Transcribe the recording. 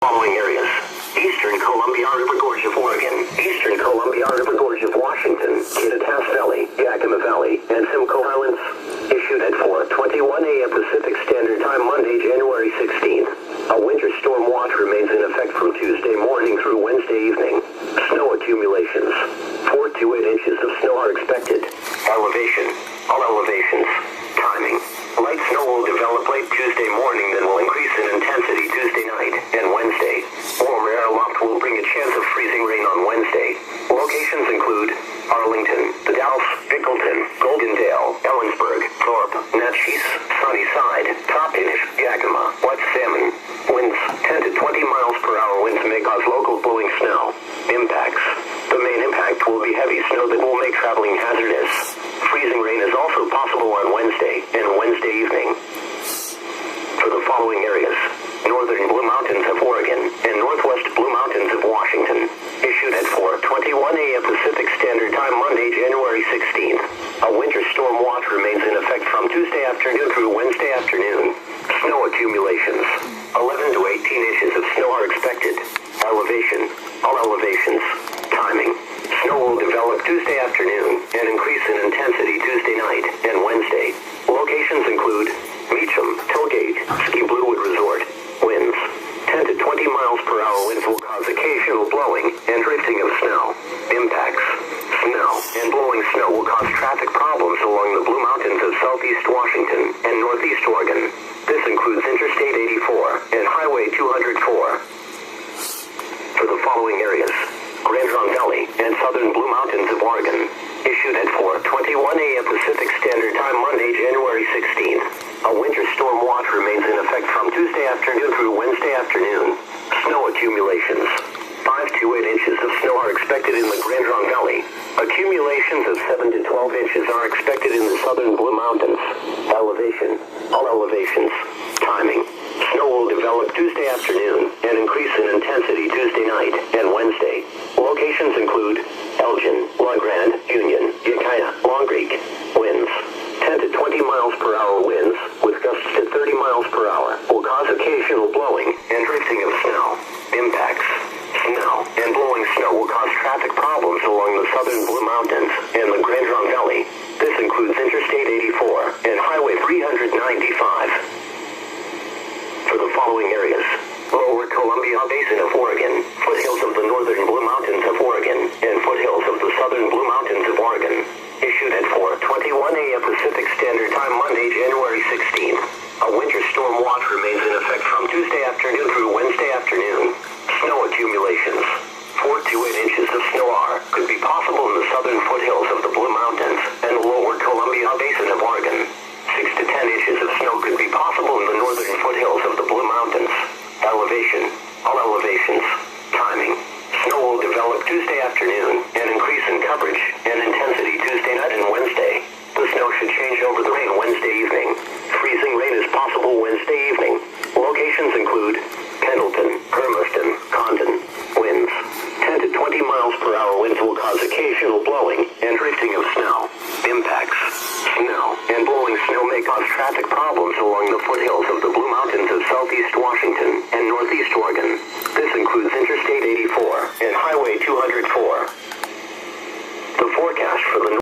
following areas: Eastern Columbia River Gorge of Oregon, Eastern Columbia River Gorge of Washington, Heatcats Valley, Yakima Valley, and Simcoe Islands. Issued at 4:21 a.m. Pacific Standard Time, Monday, January 16th. A winter storm watch remains in effect from Tuesday morning through Wednesday evening. Snow accumulations: 4 to 8 inches of snow are expected. Elevation: all elevations. Timing: light snow will develop late Tuesday morning, then will increase in intensity Tuesday night and Wednesday. Warmer air aloft will bring a chance of freezing rain on Wednesday. Locations include Arlington, The Dalles, Bickleton, Goldendale, Ellensburg, Thorpe, Natchez, Sunnyside, Toppenish, Yakima, West Salmon. Winds 10 to 20 miles per hour. Winds may cause local blowing snow. Impacts: the main impact will be heavy snow that will make traveling hazardous. Freezing rain is also possible on Wednesday and Wednesday evening. For the following areas: Northern Blue Mountains of Oregon and Northwest Blue Mountains of Washington. Issued at 4:21 a.m. Pacific Standard Time, Monday, January 16th. A winter storm watch remains in effect from Tuesday afternoon through Wednesday afternoon. Snow accumulations: 11 to 18 inches of snow are expected. Elevation: all elevations. Timing: snow will develop Tuesday afternoon and increase in intensity Tuesday night and Wednesday. Locations include Meacham, Tollgate, Ski Bluewood Resort. Winds 10 to 20 miles per hour. Winds will cause occasional blowing and drifting of snow. Impacts: snow and blowing snow will cause traffic problems along the Blue Mountains of Southeast Washington and Northeast Oregon. This includes Interstate 84 and Highway 204. For the following areas: Grand Trunk Valley and Southern Blue Mountains of Oregon. Issued at 4:21 a.m. Pacific Standard Time, Monday, January 16th. A winter storm watch remains in effect from Tuesday afternoon through Wednesday afternoon. Snow accumulations: 5 to 8 inches of snow are expected in the Grand Trunk Valley. Accumulations of 7 to 12 inches are expected in the Southern Blue Mountains. Elevation: all elevations. Timing: snow will develop Tuesday afternoon and increase in intensity Tuesday night and Wednesday. Locations include Elgin, LaGrande, Union, Ukiah, Long Creek. Winds 10 to 20 miles per hour. Winds with gusts to 30 miles per hour will cause occasional blowing and drifting of snow. Impacts: snow and blowing snow will cause traffic problems along the Southern Blue Mountains and the Grand Trunk Valley. This includes Interstate 84 and Highway 395. For the following areas: Lower Columbia Basin of Oregon, foothills of the Northern Blue Mountains of Oregon, and foothills of the Southern Blue Mountains of Oregon. Issued at 4:21 a.m. Pacific Standard Time, Monday, January 16th. A winter storm watch remains in effect from Tuesday afternoon through Wednesday afternoon. Snow accumulations: 4 to 8 inches of snow could be possible in the southern foothills of the Blue Mountains and the Lower Columbia Basin of Oregon. 6 to 10 inches of snow could be possible in the northern foothills of the Blue Mountains. Elevation: all elevations. Timing: snow will develop Tuesday afternoon and increase in coverage and intensity Tuesday night and Wednesday. The snow should change over the rain Wednesday evening. Freezing rain is possible Wednesday evening. Locations include Pendleton, Hermiston, Condon. Winds 10 to 20 miles per hour. Winds will cause occasional blowing and drifting of snow. Impacts: snow and blowing snow may cause traffic problems along the foothills of the Blue Mountains of Southeast Washington and Northeast Oregon. This includes Interstate 84 and Highway 204. The forecast for the